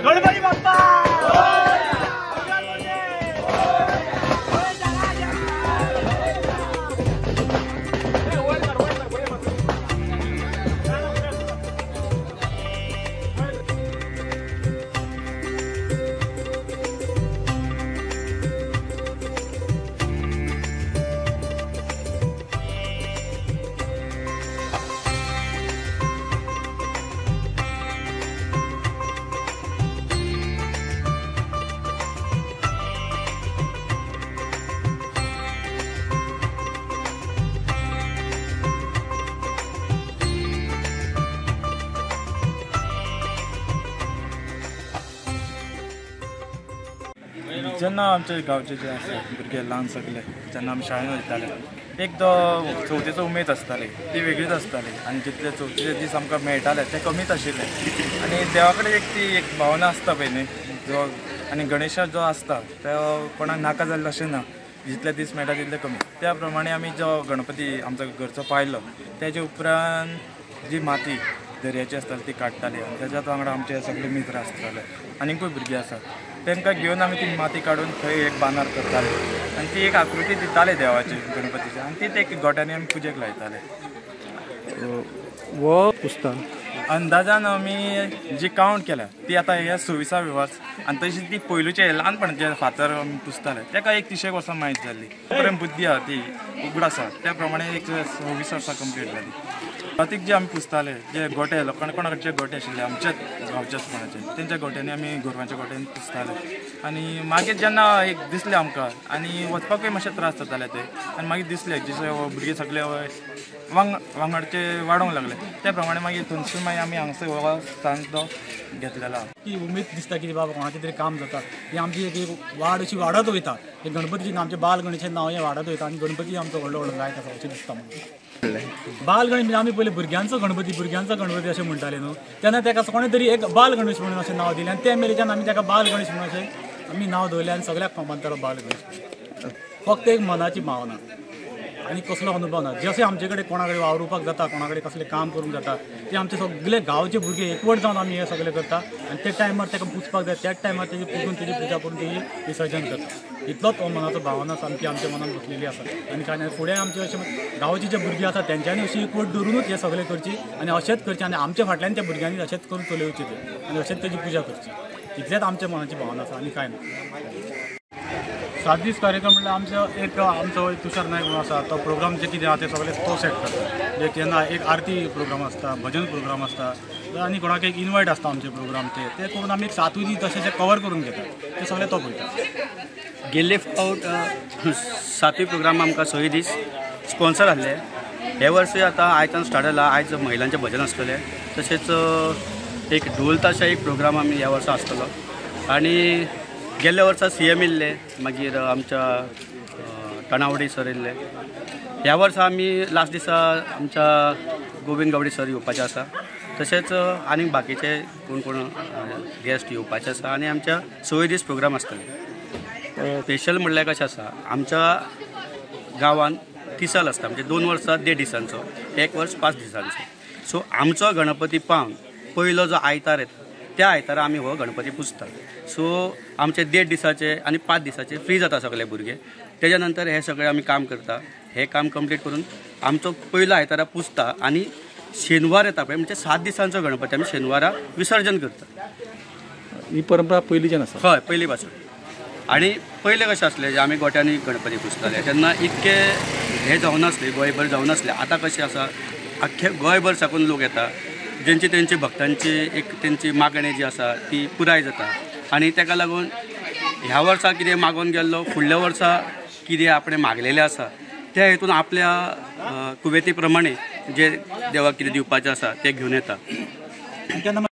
गणपती बाप्पा जेन्ना आमचे गांवचे जे आसा भुरगे ल्हान सगळे जेन्ना आमी शाळेंत वयताले एक तो चवथीचो उमेद आसताली ती वेगळीच आसताली आनी जितले चवथीचे दीस आमकां मेळटाले ते कमीच आशिल्ले आनी देवा कडेन एक भावना आसता पळय न्ही जो आनी गणेशा जो आसता तो कोणाक नाका जाल्लो अशें ना जितले दीस मेळटा तितले कमी त्या प्रमाणे आमी जो गणपती आमचो घरचो पायलो तेजे उपरांत जी माती दर्याची आसताली ती काडटाली आनी तेज्या वांगडा आमचे सगळे मित्र आसताले आनीकूय भुरगीं आसात तांकां घेवन आमी ती माती काडून थंय एक बांदार करताले आनी ती एक आकृती दिताले देवाची गणपतीची आनी तीच एक गोट्यांनी आमी पुजेक लायताले वो पुसता अंदाजान आमी जी कावंट केल्या ती आतां हे 26वी वर्स आनी तशी ती पयलूचे ल्हानपणाचे फातर आमी पुजताले ताका एक 30 वर्सां माहीत जाल्ली पर्यंत बुद्धी आहा ती उगड आसा त्या प्रमाणे एक 26 वर्सां कंप्लीट जाली प्रतीक जे आमी पुजताले जे गोटे कोणा कडचे गोटे आशिल्ले आमच्याच गांवच्याच कोणाचे तेंच्या गोट्यांनी आमी गोरवांच्या गोट्यांनी पुजताले आनी मागीर जेन्ना एक दिसलें आमकां आनी वचपाकूय मातशे त्रास जाताले ते आनी मागीर दिसलें जशे भुरगे सगळे वांगडचे वाडोंक लागले त्या प्रमाणे मागीर थंयसून मागीर आमी हांगसर हो स्थान तो घेतलेलो ती उमेद दिसता की बाबा कोणाचें तरी काम जाता ही आमची एक वाड अशी वाडत वयता हे गणपतीचें आमचें बाल गणेशें नांव हें वाडत वयता आनी गणपती आमचो व्हडलो व्हडलो जायत आसा अशें दिसता म्हाका बाल गणेश म्हणजे आमी पयलीं भुरग्यांचो गणपती अशें म्हणटाले न्हू तेन्ना ताका कोणें तरी एक बाल गणेश म्हणून अशें नांव दिलें आनी ते मेरेच्यान आमी ताका बाल गणेश म्हणून अशें आमी नांव दवरलें आनी सगळ्याक मानतालो बाल गणेश फक्त एक मनाची भावना आनी कसलो अनुभव ना जशें आमचे कडेन कोणा कडेन वावरुपाक जाता कोणा कडेन कसलें काम करूंक जाता ते आमचे सगळे गांवचे भुरगे एकवट जावन आमी हें सगळें करता आनी त्या टायमार ताका पुजपाक जाय त्याच टायमार तेजी पुजून तेजी पुजा करून तेजी विसर्जन करता इतलोच हो मनाचो भावना सामकी आमच्या मनान बसलेली आसा आनी काय ना फुडें आमचे अशें गांवचे जे भुरगे आसा तेंच्यांनी अशी एकवट धरूनच हें सगळें करची आनी अशेंच करचें आनी आमच्या फाटल्यान त्या भुरग्यांनी अशेंच करून चलोवचें तें आनी अशेंच तेजी पुजा करची इतलेंच आमच्या मनाची भावना आसा आनी काय ना 7 दीस कार्यक्रम म्हणल्यार आमचो तुषार नायक म्हणून आसा तो प्रोग्राम जे कितें आसा ते सगळे तो सेट करता जे केन्ना एक आरती प्रोग्राम आसता भजन प्रोग्राम आसता आनी कोणाक एक इन्वायट आसता आमचे प्रोग्राम ते करून आमी 7 दीस तशें कवर करून घेता ते सगळे तो पळयता गेल्ले फावट 7वी प्रोग्राम आमकां 6 दीस स्पॉन्सर आसले हे वर्सूय आतां आयच्यान स्टार्ट जाला आयज महिलांचें भजन आसतलें तशेंच एक ढोल ताशा एक प्रोग्राम आमी ह्या वर्सा आसतलो आनी गेल्ल्या वर्सा CM येयल्ले मागीर आमच्या टणावडे सर येयल्ले ह्या वर्सा आमी लास्ट दिसा आमच्या गोविंद गावडे सर येवपाचे आसा तशेंच आनी बाकीचे कोण गेस्ट येवपाचे आसा आनी आमच्या 6 दीस प्रोग्राम आसतले स्पेशल म्हणल्यार कशें आसा आमच्या गांवांत तिसल आसता म्हणजे 2 वर्सां 1.5 दिसांचो 1 वर्स 5 दिसांचो सो आमचो गणपती पावन पयलो जो आयतार येता त्या आयतारा आमी हो गणपती पुजता सो आमचे 1.5 दिसाचे आनी 5 दिसाचे फ्री जाता सगळे भुरगे तेज्या नंतर हे सगळे आमी काम करता हे काम कंप्लीट करून आमचो पयलो आयतारा पुजता आनी शेनवार येता पळय म्हणजे 7 दिसांचो गणपती आमी शेनवारा विसर्जन करता ही परंपरा पयलींच्यान आसा हय पयलीं पासून आनी पयलें कशें आसलें जे आमी गोट्यांनी गणपती पुजताले तेन्ना इतके हे जावनासले गोंयभर जावनासले आतां कशें आसा आख्खे गोंयभर साकून लोक येता जेंची तेंची भक्तांची एक तेंची मागणी जी आसा ती पुराय जाता आनी तेका लागून ह्या वर्सा कितें मागून गेल्लो फुडल्या वर्सा कितें आपणें मागलेलें आसा त्या हेतून आपल्या कुवेती प्रमाणे जे देवाक कितें दिवपाचें आसा तें घेवन येता.